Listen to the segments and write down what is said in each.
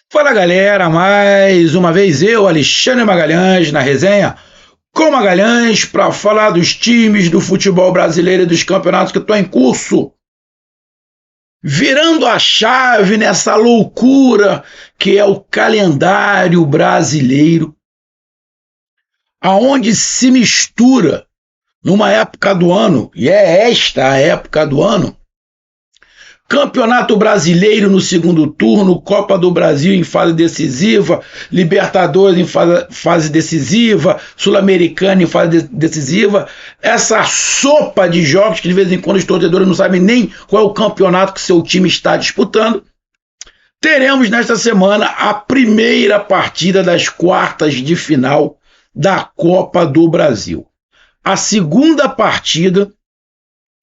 Fala galera, mais uma vez eu, Alexandre Magalhães, na resenha com Magalhães para falar dos times do futebol brasileiro e dos campeonatos que estão em curso. Virando a chave nessa loucura que é o calendário brasileiro, aonde se mistura numa época do ano, e é esta a época do ano, Campeonato Brasileiro no segundo turno, Copa do Brasil em fase decisiva, Libertadores em fase decisiva, Sul-Americana em fase decisiva, essa sopa de jogos que de vez em quando os torcedores não sabem nem qual é o campeonato que seu time está disputando. Teremos nesta semana a primeira partida das quartas de final da Copa do Brasil. A segunda partida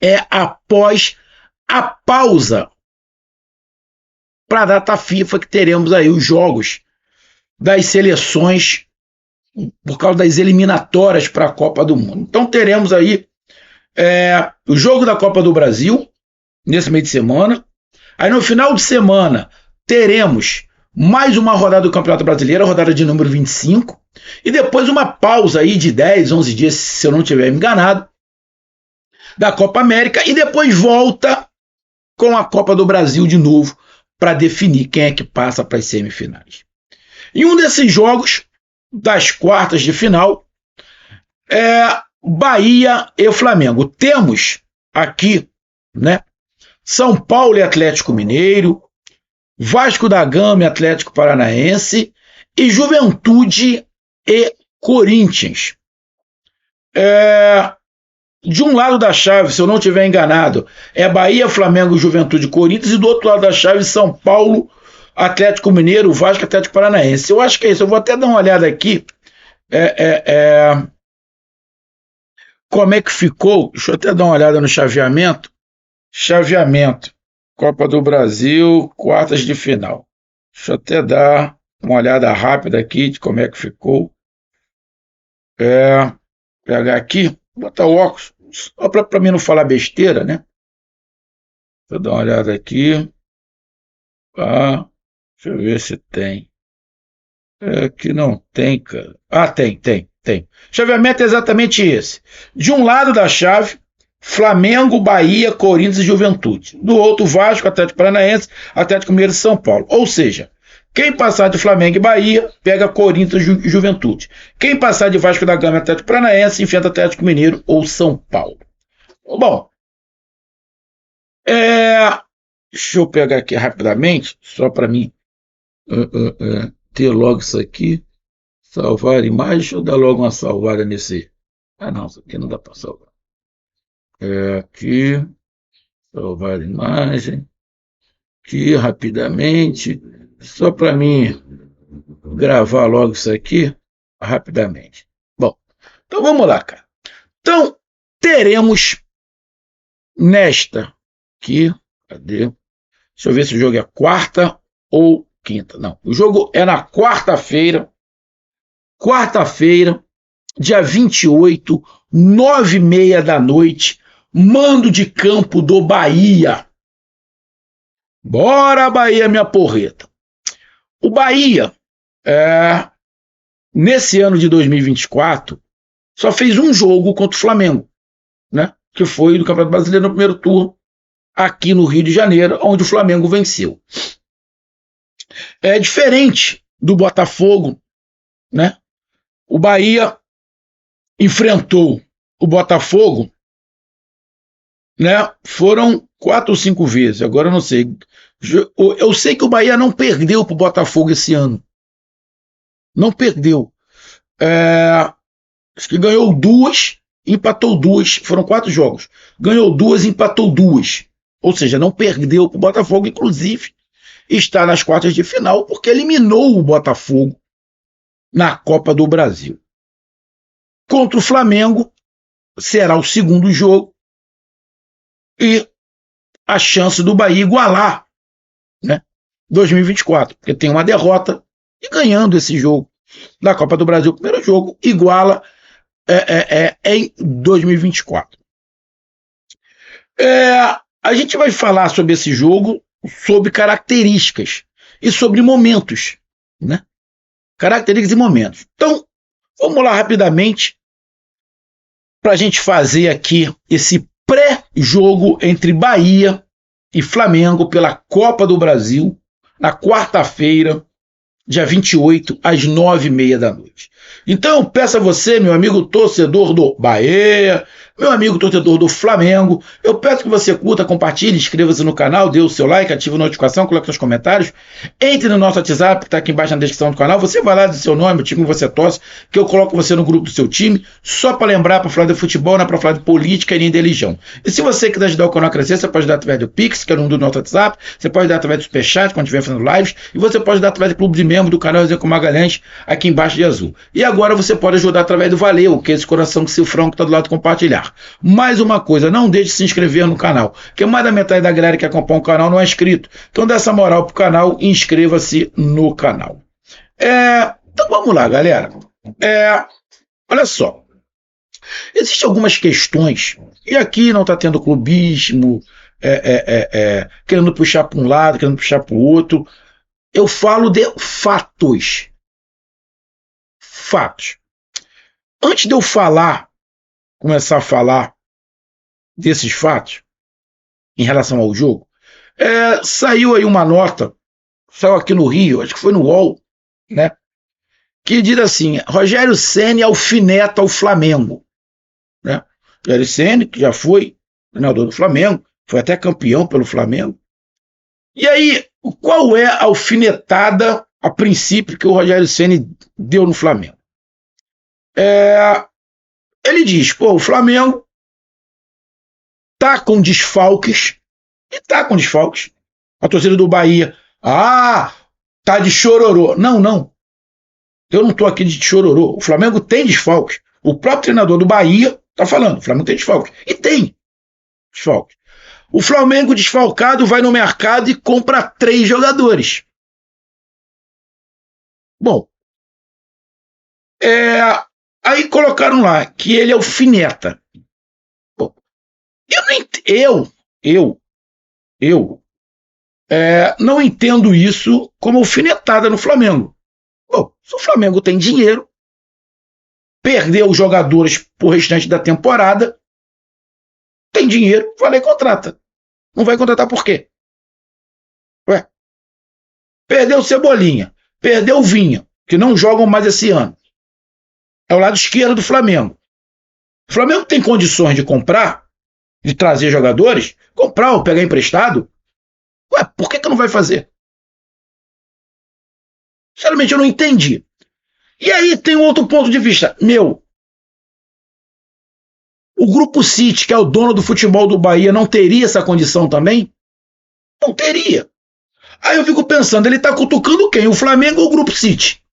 é após a pausa para a data FIFA, que teremos aí os jogos das seleções por causa das eliminatórias para a Copa do Mundo. Então teremos aí o jogo da Copa do Brasil nesse meio de semana. Aí no final de semana teremos mais uma rodada do Campeonato Brasileiro, a rodada de número 25, e depois uma pausa aí de 10, 11 dias, se eu não estiver enganado, da Copa América, e depois volta com a Copa do Brasil de novo para definir quem é que passa para as semifinais. E um desses jogos das quartas de final é Bahia e Flamengo. Temos aqui, né, São Paulo e Atlético Mineiro, Vasco da Gama e Atlético Paranaense e Juventude e Corinthians. De um lado da chave, se eu não estiver enganado, é Bahia, Flamengo, Juventude e Corinthians, e do outro lado da chave, São Paulo, Atlético Mineiro, Vasco e Atlético Paranaense. Eu acho que é isso. Eu vou até dar uma olhada aqui. Como é que ficou? Deixa eu até dar uma olhada no chaveamento. Chaveamento. Copa do Brasil, quartas de final. Deixa eu até dar uma olhada rápida aqui de como é que ficou. Pegar aqui, botar o óculos, só para mim não falar besteira, né? Vou dar uma olhada aqui. Deixa eu ver se tem. Aqui não tem, cara. Tem. Chaveamento é exatamente esse. De um lado da chave, Flamengo, Bahia, Corinthians e Juventude. Do outro, Vasco, Atlético Paranaense, Atlético Mineiro e São Paulo. Ou seja, quem passar de Flamengo e Bahia, pega Corinthians e Juventude. Quem passar de Vasco da Gama e Atlético Paranaense, enfrenta Atlético Mineiro ou São Paulo. Bom, deixa eu pegar aqui rapidamente, só para mim ter logo isso aqui. Salvar imagem, deixa eu dar logo uma salvada nesse. Não, isso aqui não dá para salvar. Aqui, salvar imagem. Aqui, rapidamente, só para mim gravar logo isso aqui rapidamente. Bom, então vamos lá, cara. Então, teremos nesta aqui, cadê? Deixa eu ver se o jogo é quarta ou quinta. Não, o jogo é na quarta-feira, dia 28, 9h30 da noite, mando de campo do Bahia. Bora, Bahia, minha porreta. O Bahia, nesse ano de 2024, só fez um jogo contra o Flamengo, né? Que foi do Campeonato Brasileiro no primeiro turno, aqui no Rio de Janeiro, onde o Flamengo venceu. É diferente do Botafogo, né? O Bahia enfrentou o Botafogo, né? Foram 4 ou 5 vezes, agora eu não sei. Eu sei que o Bahia não perdeu para o Botafogo esse ano. Não perdeu. Acho que ganhou 2, empatou 2. Foram 4 jogos. Ganhou 2, empatou 2. Ou seja, não perdeu para o Botafogo, inclusive está nas quartas de final porque eliminou o Botafogo na Copa do Brasil. Contra o Flamengo será o segundo jogo e a chance do Bahia igualar, né, 2024, porque tem uma derrota e ganhando esse jogo da Copa do Brasil, o primeiro jogo, iguala em 2024. A gente vai falar sobre esse jogo, sobre características e sobre momentos, né? Características e momentos. Então, vamos lá rapidamente para a gente fazer aqui esse pré-jogo entre Bahia e Flamengo pela Copa do Brasil, na quarta-feira, dia 28, às 9h30 da noite. Então, eu peço a você, meu amigo torcedor do Bahia, meu amigo torcedor do Flamengo, eu peço que você curta, compartilhe, inscreva-se no canal, dê o seu like, ative a notificação, coloque seus comentários, entre no nosso WhatsApp, que está aqui embaixo na descrição do canal, você vai lá do seu nome, o time que você torce, que eu coloco você no grupo do seu time, só para lembrar, para falar de futebol, não é para falar de política e nem de religião. E se você quiser ajudar o canal a crescer, você pode dar através do Pix, que é o número do nosso WhatsApp, você pode dar através do Superchat, quando estiver fazendo lives, e você pode dar através do clube de membros do canal Resenha com Magalhães, aqui embaixo de azul. E agora você pode ajudar através do Valeu, que é esse coração que cifrão que está do lado de compartilhar. Mais uma coisa, não deixe de se inscrever no canal, porque mais da metade da galera que acompanha o canal não é inscrito. Então dê essa moral pro canal e inscreva-se no canal. Então vamos lá, galera. Olha só. Existem algumas questões, e aqui não está tendo clubismo, querendo puxar para um lado, querendo puxar para o outro. Eu falo de fatos. Fatos. Antes de eu começar a falar desses fatos, em relação ao jogo, saiu aí uma nota, saiu aqui no Rio, acho que foi no UOL, né, que diz assim: Rogério Ceni alfineta o Flamengo. Né? Rogério Ceni, que já foi treinador do Flamengo, foi até campeão pelo Flamengo. E aí, qual é a alfinetada, a princípio, que o Rogério Ceni deu no Flamengo? Ele diz, o Flamengo tá com desfalques, e tá com desfalques. A torcida do Bahia, tá de chororô. Não. Eu não tô aqui de chororô. O Flamengo tem desfalques. O próprio treinador do Bahia tá falando, o Flamengo tem desfalques. E tem desfalques. O Flamengo desfalcado vai no mercado e compra 3 jogadores. Bom, aí colocaram lá que ele alfineta. Bom, eu não entendo isso como alfinetada no Flamengo. Bom, se o Flamengo tem dinheiro, perdeu os jogadores pro restante da temporada, tem dinheiro, vai lá e contrata. Não vai contratar por quê? Perdeu o Cebolinha, perdeu o Vinha, que não jogam mais esse ano. É o lado esquerdo do Flamengo. O Flamengo tem condições de comprar, de trazer jogadores, comprar ou pegar emprestado. Por que não vai fazer? Sinceramente, eu não entendi. E aí tem um outro ponto de vista. O Grupo City, que é o dono do futebol do Bahia, não teria essa condição também? Não teria. Aí eu fico pensando, ele está cutucando quem? O Flamengo ou o Grupo City?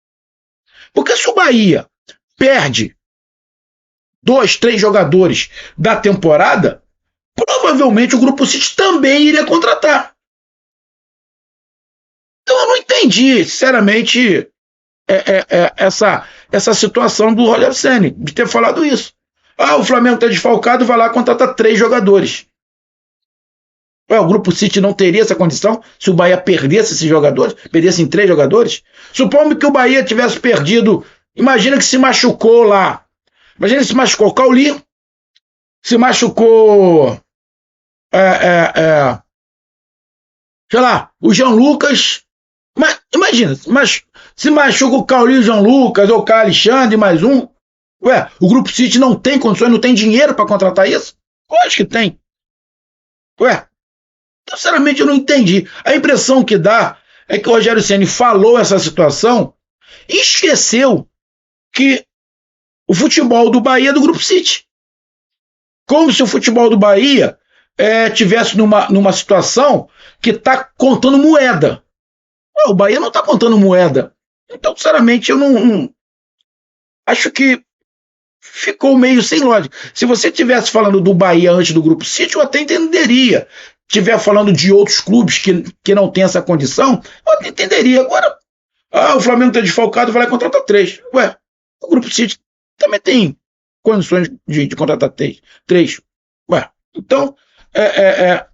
Porque se o Bahia perde 2, 3 jogadores da temporada, provavelmente o Grupo City também iria contratar. Então eu não entendi, sinceramente, essa situação do Rogério Ceni, de ter falado isso. O Flamengo está desfalcado, vai lá contratar 3 jogadores. O Grupo City não teria essa condição se o Bahia perdesse esses jogadores, perdesse em 3 jogadores? Supondo que o Bahia tivesse perdido, imagina que se machucou lá. Imagina que se machucou o Cauli, se machucou sei lá, o Jean Lucas. Imagina, se machuca o Cauli, o Jean Lucas, ou o Caio Alexandre, mais um. O Grupo City não tem condições, não tem dinheiro para contratar isso? Eu acho que tem. Então, sinceramente, eu não entendi. A impressão que dá é que o Rogério Ceni falou essa situação e esqueceu que o futebol do Bahia é do Grupo City. Como se o futebol do Bahia tivesse numa situação que está contando moeda. O Bahia não está contando moeda. Então, sinceramente, eu não acho que ficou meio sem lógica. Se você estivesse falando do Bahia antes do Grupo City, eu até entenderia. Estiver falando de outros clubes que não tem essa condição, eu até entenderia. Agora, o Flamengo está desfalcado, vai lá e contratar 3. O Grupo City também tem condições de contratar 3. Então,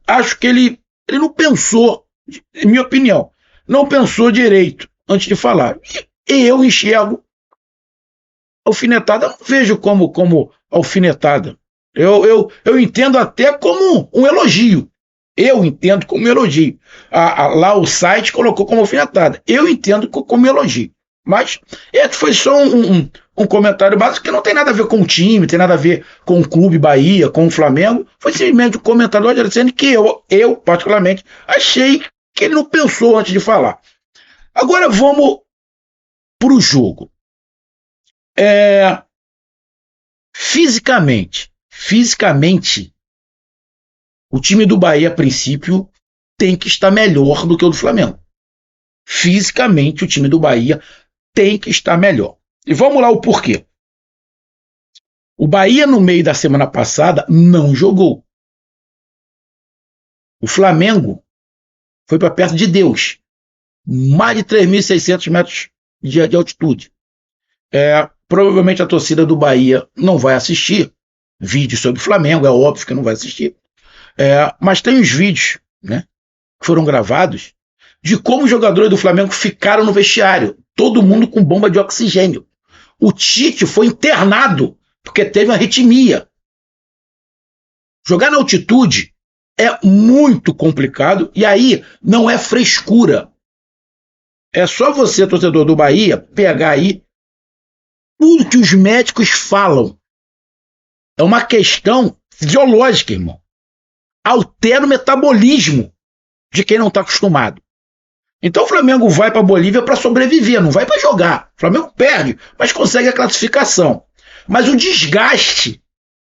acho que ele não pensou, em minha opinião, não pensou direito antes de falar. E eu enxergo alfinetada, eu não vejo como alfinetada. Eu entendo até como um elogio. Eu entendo como elogio. Lá o site colocou como alfinetada. Eu entendo como elogio. Mas foi só um comentário básico que não tem nada a ver com o time, tem nada a ver com o Clube Bahia, com o Flamengo. Foi simplesmente um comentário dizendo que eu, particularmente, achei que ele não pensou antes de falar. Agora vamos para o jogo. Fisicamente, o time do Bahia, a princípio, tem que estar melhor do que o do Flamengo. Fisicamente, o time do Bahia tem que estar melhor. E vamos lá o porquê. O Bahia, no meio da semana passada, não jogou. O Flamengo foi para perto de Deus. Mais de 3.600 metros de altitude. Provavelmente a torcida do Bahia não vai assistir vídeos sobre o Flamengo, é óbvio que não vai assistir. Mas tem os vídeos, né, que foram gravados de como os jogadores do Flamengo ficaram no vestiário, todo mundo com bomba de oxigênio. O Tite foi internado porque teve uma arritmia. Jogar na altitude é muito complicado e aí não é frescura. É só você, torcedor do Bahia, pegar aí tudo que os médicos falam. É uma questão fisiológica, irmão. Altera o metabolismo de quem não está acostumado. Então o Flamengo vai para a Bolívia para sobreviver, não vai para jogar. O Flamengo perde, mas consegue a classificação. Mas o desgaste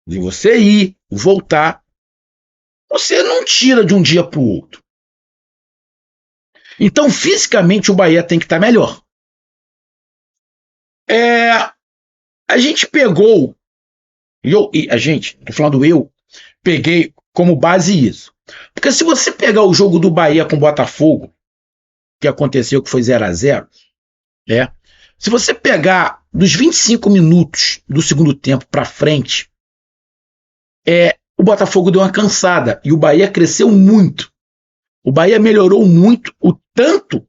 de você ir, voltar, você não tira de um dia para o outro. Então, fisicamente, o Bahia tem que estar melhor. A gente pegou, tô falando eu, peguei como base isso. Porque se você pegar o jogo do Bahia com o Botafogo, que aconteceu, que foi 0-0, se você pegar dos 25 minutos do segundo tempo para frente, o Botafogo deu uma cansada e o Bahia cresceu muito. O Bahia melhorou muito, o tanto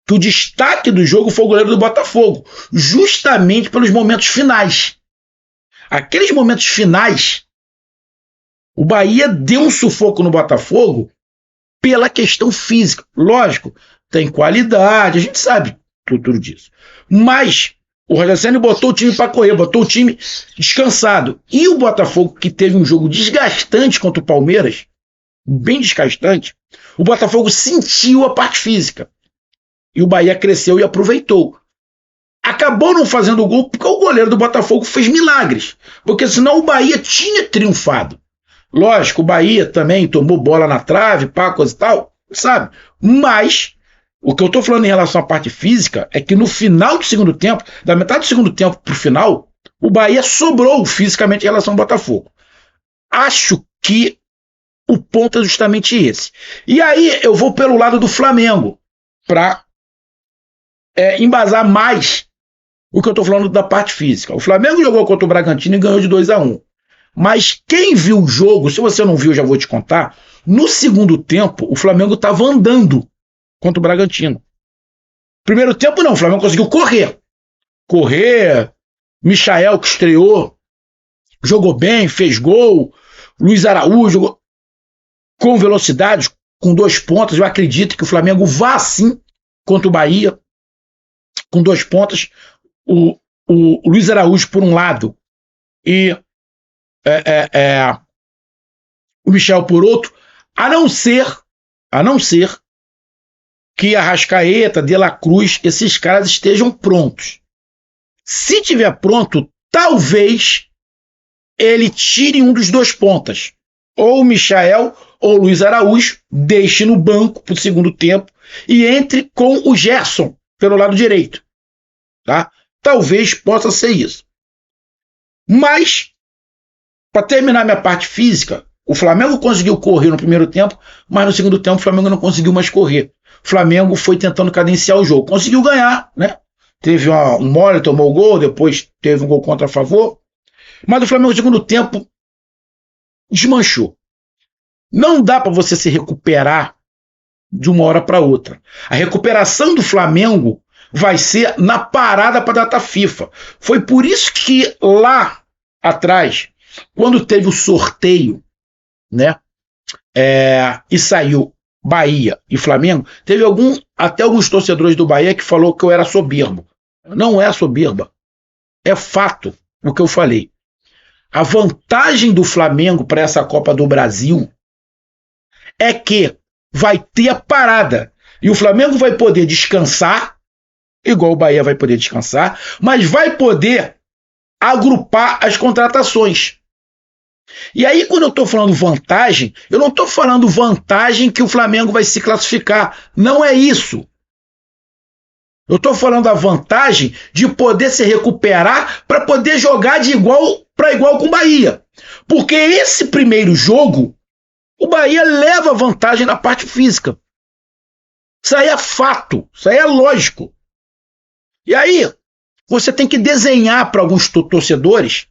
que o destaque do jogo foi o goleiro do Botafogo, justamente pelos momentos finais. Aqueles momentos finais, o Bahia deu um sufoco no Botafogo pela questão física. Lógico, tem qualidade, a gente sabe tudo disso. Mas o Rogério Ceni botou o time para correr, botou o time descansado. E o Botafogo, que teve um jogo desgastante contra o Palmeiras, bem desgastante, o Botafogo sentiu a parte física. E o Bahia cresceu e aproveitou. Acabou não fazendo o gol porque o goleiro do Botafogo fez milagres. Porque senão o Bahia tinha triunfado. Lógico, o Bahia também tomou bola na trave, coisa e tal, sabe? Mas o que eu tô falando em relação à parte física é que no final do segundo tempo, da metade do segundo tempo pro final, o Bahia sobrou fisicamente em relação ao Botafogo. Acho que o ponto é justamente esse. E aí eu vou pelo lado do Flamengo, para embasar mais o que eu tô falando da parte física. O Flamengo jogou contra o Bragantino e ganhou de 2-1. Mas quem viu o jogo, se você não viu, já vou te contar, no segundo tempo, o Flamengo estava andando contra o Bragantino. Primeiro tempo, não, o Flamengo conseguiu correr, Michael, que estreou, jogou bem, fez gol, Luiz Araújo jogou com velocidade, com 2 pontas. Eu acredito que o Flamengo vá sim contra o Bahia, com 2 pontas, o Luiz Araújo por um lado e o Michel por outro, a não ser que Arrascaeta, De La Cruz, esses caras estejam prontos. Se tiver pronto, talvez ele tire um dos 2 pontas, ou o Michael ou o Luiz Araújo, deixe no banco para o segundo tempo e entre com o Gerson pelo lado direito. Tá? Talvez possa ser isso. Mas, para terminar minha parte física, o Flamengo conseguiu correr no primeiro tempo, mas no segundo tempo o Flamengo não conseguiu mais correr. O Flamengo foi tentando cadenciar o jogo. Conseguiu ganhar, né? Teve um mole, tomou o gol, depois teve um gol contra a favor. Mas o Flamengo no segundo tempo desmanchou. Não dá para você se recuperar de uma hora para outra. A recuperação do Flamengo vai ser na parada para a data FIFA. Foi por isso que lá atrás, quando teve o sorteio, né, e saiu Bahia e Flamengo, teve até alguns torcedores do Bahia que falou que eu era soberbo. Não é soberba. É fato o que eu falei. A vantagem do Flamengo para essa Copa do Brasil é que vai ter a parada. E o Flamengo vai poder descansar, igual o Bahia vai poder descansar, mas vai poder agrupar as contratações. E aí, quando eu estou falando vantagem, eu não estou falando vantagem que o Flamengo vai se classificar. Não é isso. Eu estou falando a vantagem de poder se recuperar para poder jogar de igual para igual com o Bahia. Porque esse primeiro jogo, o Bahia leva vantagem na parte física. Isso aí é fato, isso aí é lógico. E aí, você tem que desenhar para alguns torcedores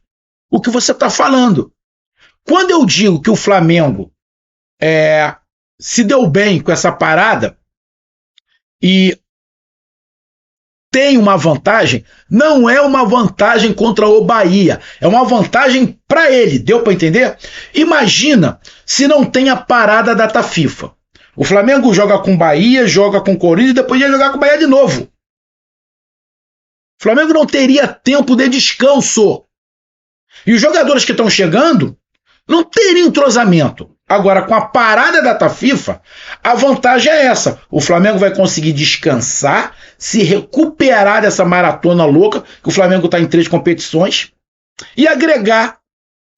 o que você está falando. Quando eu digo que o Flamengo se deu bem com essa parada e tem uma vantagem, não é uma vantagem contra o Bahia, é uma vantagem para ele, deu para entender? Imagina se não tem a parada da data FIFA. O Flamengo joga com o Bahia, joga com o Corinthians e depois ia jogar com o Bahia de novo. O Flamengo não teria tempo de descanso. E os jogadores que estão chegando não teriam entrosamento. Agora, com a parada da data FIFA, a vantagem é essa. O Flamengo vai conseguir descansar, se recuperar dessa maratona louca, que o Flamengo está em 3 competições, e agregar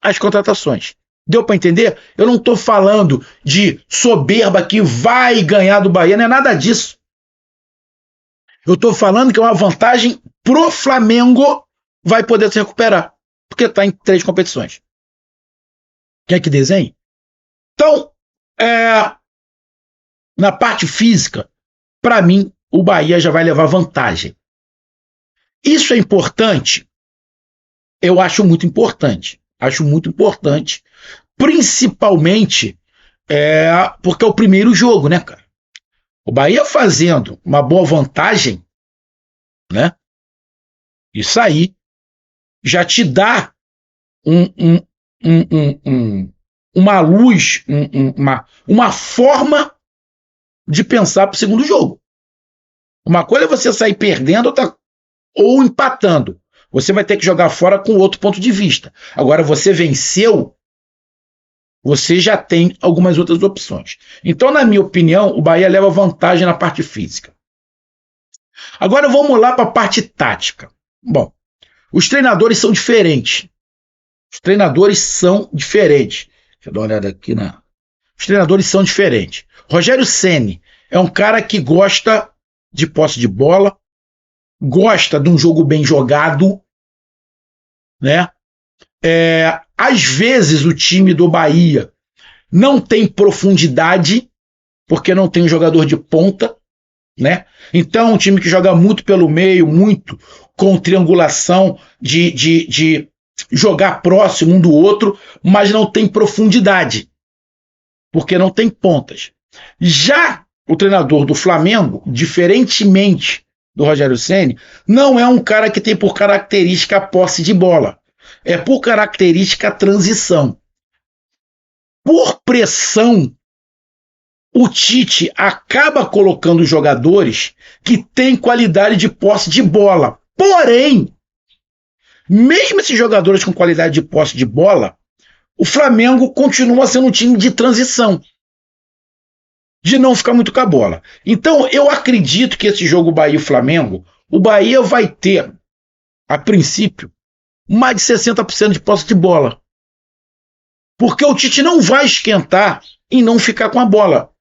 as contratações. Deu para entender? Eu não estou falando de soberba que vai ganhar do Bahia, não é nada disso. Eu estou falando que é uma vantagem pro Flamengo vai poder se recuperar, porque está em 3 competições. Quer que desenhe? Então, na parte física, para mim, o Bahia já vai levar vantagem. Isso é importante? Eu acho muito importante. Acho muito importante, principalmente porque é o primeiro jogo, né, cara? O Bahia fazendo uma boa vantagem, né? Isso aí já te dá uma luz, uma forma de pensar para o segundo jogo. Uma coisa é você sair perdendo ou empatando. Você vai ter que jogar fora com outro ponto de vista. Agora, você venceu, você já tem algumas outras opções. Então, na minha opinião, o Bahia leva vantagem na parte física. Agora, vamos lá para a parte tática. Bom, os treinadores são diferentes. Os treinadores são diferentes. Deixa eu dar uma olhada aqui Os treinadores são diferentes. Rogério Ceni é um cara que gosta de posse de bola, gosta de um jogo bem jogado, né? Às vezes o time do Bahia não tem profundidade, porque não tem um jogador de ponta, né? Então, um time que joga muito pelo meio, muito com triangulação de jogar próximo um do outro, mas não tem profundidade, porque não tem pontas. Já o treinador do Flamengo, diferentemente do Rogério Ceni, não é um cara que tem por característica a posse de bola. É por característica a transição. Por pressão, o Tite acaba colocando jogadores que têm qualidade de posse de bola. Porém, mesmo esses jogadores com qualidade de posse de bola, o Flamengo continua sendo um time de transição, de não ficar muito com a bola. Então, eu acredito que esse jogo Bahia e Flamengo, o Bahia vai ter, a princípio, mais de 60% de posse de bola. Porque o Tite não vai esquentar em não ficar com a bola.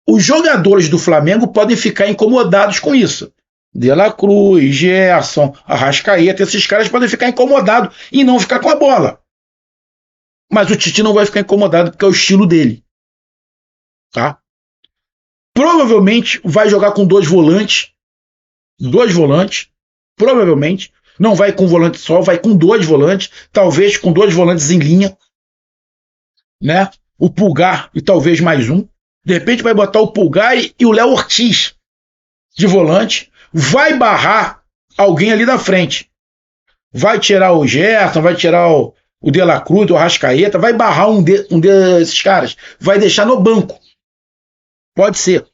Os jogadores do Flamengo podem ficar incomodados com isso. De La Cruz, Gerson, Arrascaeta, esses caras podem ficar incomodados em não ficar com a bola. Mas o Tite não vai ficar incomodado porque é o estilo dele. Tá? Provavelmente vai jogar com 2 volantes. 2 volantes. Provavelmente. Não vai com um volante só, vai com 2 volantes. Talvez com 2 volantes em linha. Né? O Pulgar e talvez mais um. De repente vai botar o Pulgar e o Léo Ortiz de volante, vai barrar alguém ali da frente. Vai tirar o Gerson, vai tirar o De La Cruz, o Arrascaeta, vai barrar um desses caras. Vai deixar no banco. Pode ser.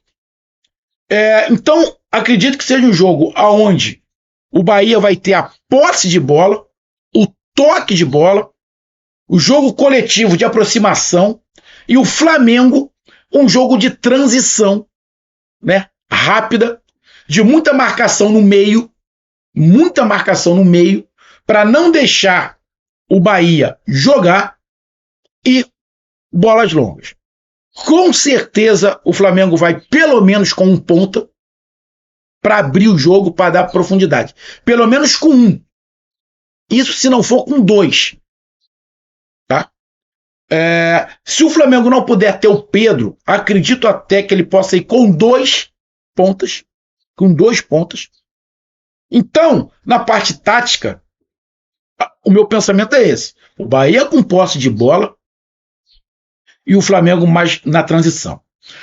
Então, acredito que seja um jogo onde o Bahia vai ter a posse de bola, o toque de bola, o jogo coletivo de aproximação e o Flamengo um jogo de transição, né, rápida, de muita marcação no meio, para não deixar o Bahia jogar e bolas longas. Com certeza o Flamengo vai pelo menos com um ponta para abrir o jogo, para dar profundidade. Pelo menos com um. Isso se não for com dois. Tá? Se o Flamengo não puder ter o Pedro, acredito até que ele possa ir com dois pontas. Então, na parte tática, o meu pensamento é esse. O Bahia com posse de bola e o Flamengo mais na transição.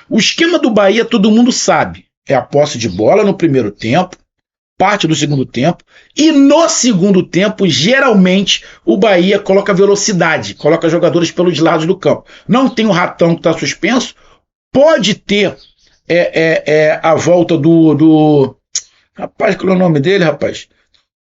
O esquema do Bahia todo mundo sabe. É a posse de bola no primeiro tempo, parte do segundo tempo, e no segundo tempo, geralmente, o Bahia coloca velocidade, coloca jogadores pelos lados do campo. Não tem o Ratão que está suspenso, pode ter a volta do... Rapaz, qual é o nome dele, rapaz?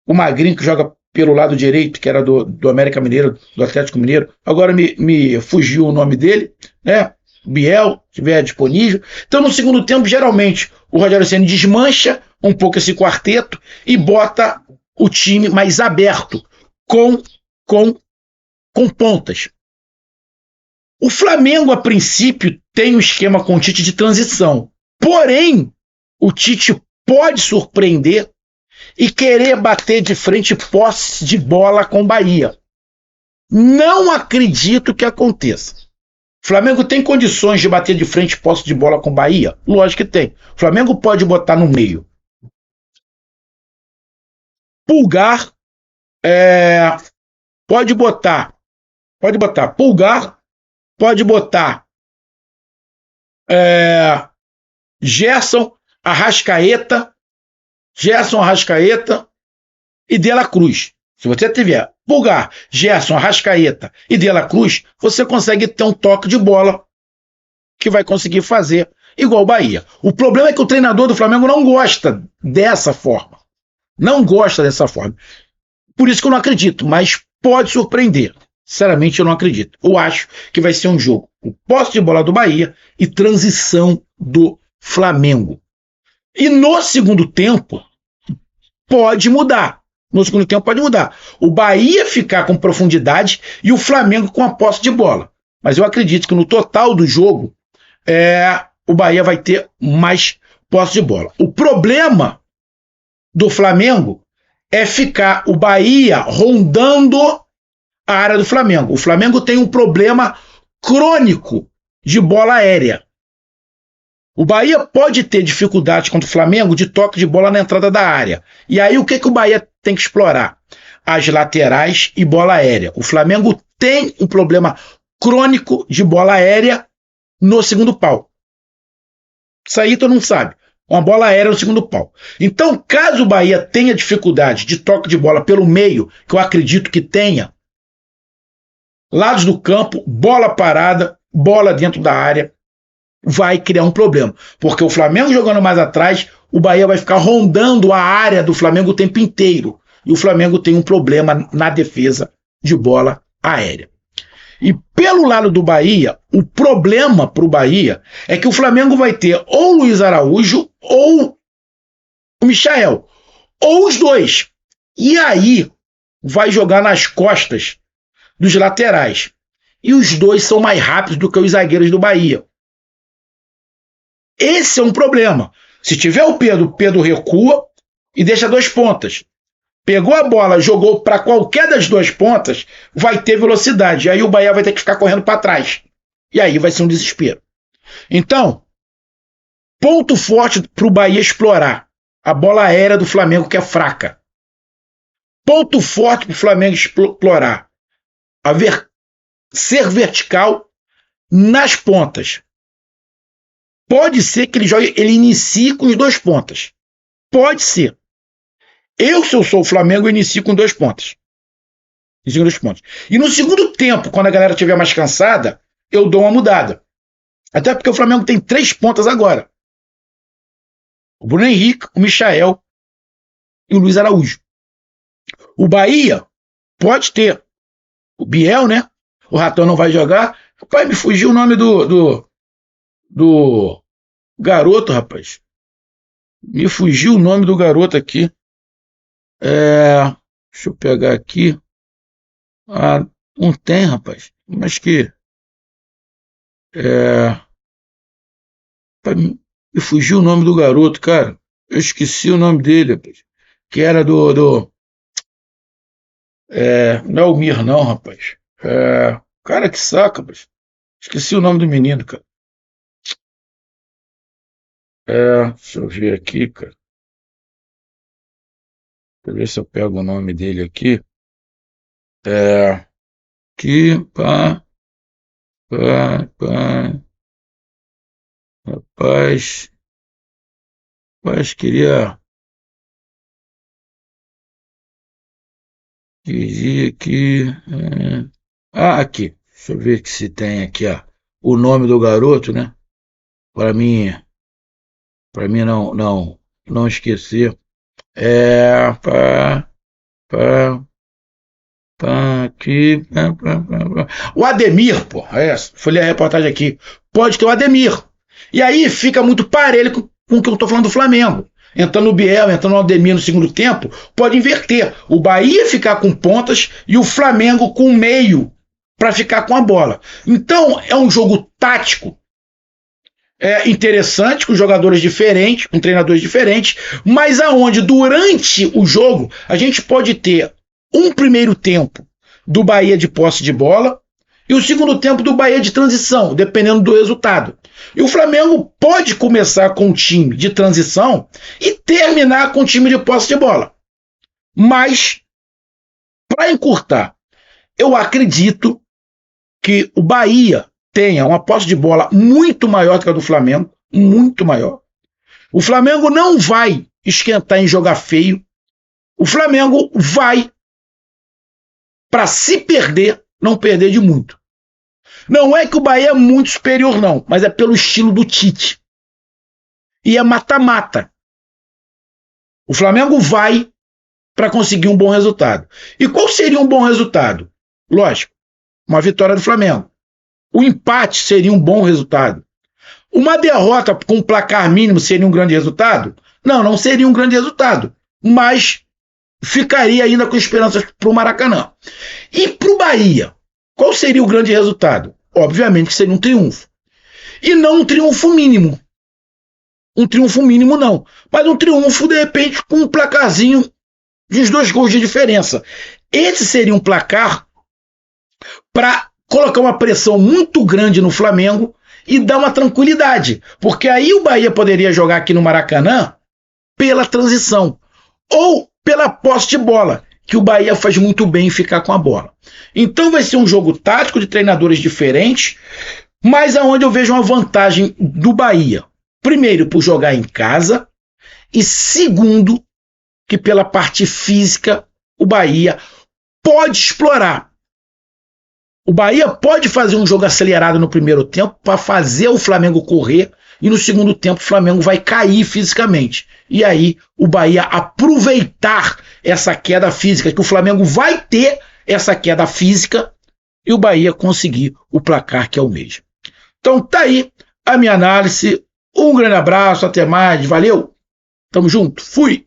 O Magrinho que joga pelo lado direito, que era do América Mineiro, do Atlético Mineiro. Agora me fugiu o nome dele, né? Biel, se estiver disponível. Então, no segundo tempo, geralmente, o Rogério Ceni desmancha um pouco esse quarteto e bota o time mais aberto, com pontas. O Flamengo, a princípio, tem um esquema com o Tite de transição. Porém, o Tite pode surpreender e querer bater de frente posse de bola com o Bahia. Não acredito que aconteça. O Flamengo tem condições de bater de frente posse de bola com o Bahia? Lógico que tem. O Flamengo pode botar no meio Pulgar, pode botar Pulgar, pode botar Gerson, Arrascaeta e De La Cruz. Se você tiver Pulgar, Gerson, Arrascaeta e De La Cruz, você consegue ter um toque de bola que vai conseguir fazer igual o Bahia. O problema é que o treinador do Flamengo não gosta dessa forma. Por isso que eu não acredito, mas pode surpreender. Sinceramente, eu não acredito. Eu acho que vai ser um jogo com posse de bola do Bahia e transição do Flamengo. E no segundo tempo, pode mudar. O Bahia ficar com profundidade e o Flamengo com a posse de bola. Mas eu acredito que no total do jogo, o Bahia vai ter mais posse de bola. O problema do Flamengo é ficar o Bahia rondando a área do Flamengo. O Flamengo tem um problema crônico de bola aérea. O Bahia pode ter dificuldade contra o Flamengo de toque de bola na entrada da área. E aí o que o Bahia tem que explorar? As laterais e bola aérea. O Flamengo tem um problema crônico de bola aérea no segundo pau. Isso aí todo mundo sabe. Uma bola aérea no segundo pau. Então, caso o Bahia tenha dificuldade de toque de bola pelo meio, que eu acredito que tenha, lados do campo, bola parada, bola dentro da área, vai criar um problema. Porque o Flamengo jogando mais atrás, o Bahia vai ficar rondando a área do Flamengo o tempo inteiro. E o Flamengo tem um problema na defesa de bola aérea. E pelo lado do Bahia, o problema para o Bahia é que o Flamengo vai ter ou o Luiz Araújo ou o Michael. Ou os dois. E aí vai jogar nas costas dos laterais. E os dois são mais rápidos do que os zagueiros do Bahia. Esse é um problema. Se tiver o Pedro recua e deixa dois pontas. Pegou a bola, jogou para qualquer das duas pontas, vai ter velocidade. Aí o Bahia vai ter que ficar correndo para trás. E aí vai ser um desespero. Então, ponto forte para o Bahia explorar. A bola aérea do Flamengo, que é fraca. Ponto forte para o Flamengo explorar. Ser vertical nas pontas. pode ser que ele inicie com os 2 pontas. Pode ser. Se eu sou o Flamengo, eu inicio com 2 pontas. E no segundo tempo, quando a galera estiver mais cansada, eu dou uma mudada. Até porque o Flamengo tem 3 pontas agora. O Bruno Henrique, o Michael e o Luiz Araújo. O Bahia pode ter o Biel, né? O Ratão não vai jogar. Rapaz, me fugiu o nome do garoto, rapaz. Me fugiu o nome do garoto aqui. Deixa eu pegar aqui. Não tem, rapaz. Mas que... Me fugiu o nome do garoto, cara. Eu esqueci o nome dele, rapaz. Que era não é o Mir, não, rapaz. Cara, que saca, rapaz. Esqueci o nome do menino, cara. Deixa eu ver aqui, cara. Deixa eu ver se eu pego o nome dele aqui. Rapaz, queria que... aqui. Deixa eu ver se tem aqui, o nome do garoto, né? Para mim não esquecer. Aqui. O Ademir, pô. Folhei a reportagem aqui. Pode ter o Ademir. E aí fica muito parelho com o que eu tô falando do Flamengo. Entrando o Biel, entrando o Ademir no segundo tempo, pode inverter. O Bahia ficar com pontas e o Flamengo com meio para ficar com a bola. Então é um jogo tático interessante, com jogadores diferentes, com treinadores diferentes, mas aonde durante o jogo a gente pode ter um primeiro tempo do Bahia de posse de bola e o segundo tempo do Bahia de transição, dependendo do resultado. E o Flamengo pode começar com um time de transição e terminar com um time de posse de bola. Mas, para encurtar, eu acredito que o Bahia tenha uma posse de bola muito maior do que a do Flamengo, muito maior. O Flamengo não vai esquentar em jogar feio. O Flamengo vai, para se perder, não perder de muito. Não é que o Bahia é muito superior, não, mas é pelo estilo do Tite. E é mata-mata. O Flamengo vai para conseguir um bom resultado. E qual seria um bom resultado? Lógico, uma vitória do Flamengo. O empate seria um bom resultado. Uma derrota com um placar mínimo seria um grande resultado? Não seria um grande resultado. Mas ficaria ainda com esperanças para o Maracanã. E para o Bahia, qual seria o grande resultado? Obviamente que seria um triunfo. E não um triunfo mínimo. Um triunfo mínimo não. Mas um triunfo, de repente, com um placarzinho de uns 2 gols de diferença. Esse seria um placar para colocar uma pressão muito grande no Flamengo e dar uma tranquilidade. Porque aí o Bahia poderia jogar aqui no Maracanã pela transição. Ou pela posse de bola, que o Bahia faz muito bem em ficar com a bola. Então vai ser um jogo tático de treinadores diferentes, mas aonde eu vejo uma vantagem do Bahia. Primeiro, por jogar em casa, e segundo, que pela parte física, o Bahia pode explorar. O Bahia pode fazer um jogo acelerado no primeiro tempo para fazer o Flamengo correr e no segundo tempo o Flamengo vai cair fisicamente. E aí o Bahia aproveitar essa queda física, que o Flamengo vai ter essa queda física e o Bahia conseguir o placar que é o mesmo. Então tá aí a minha análise. Um grande abraço, até mais, valeu, tamo junto, fui!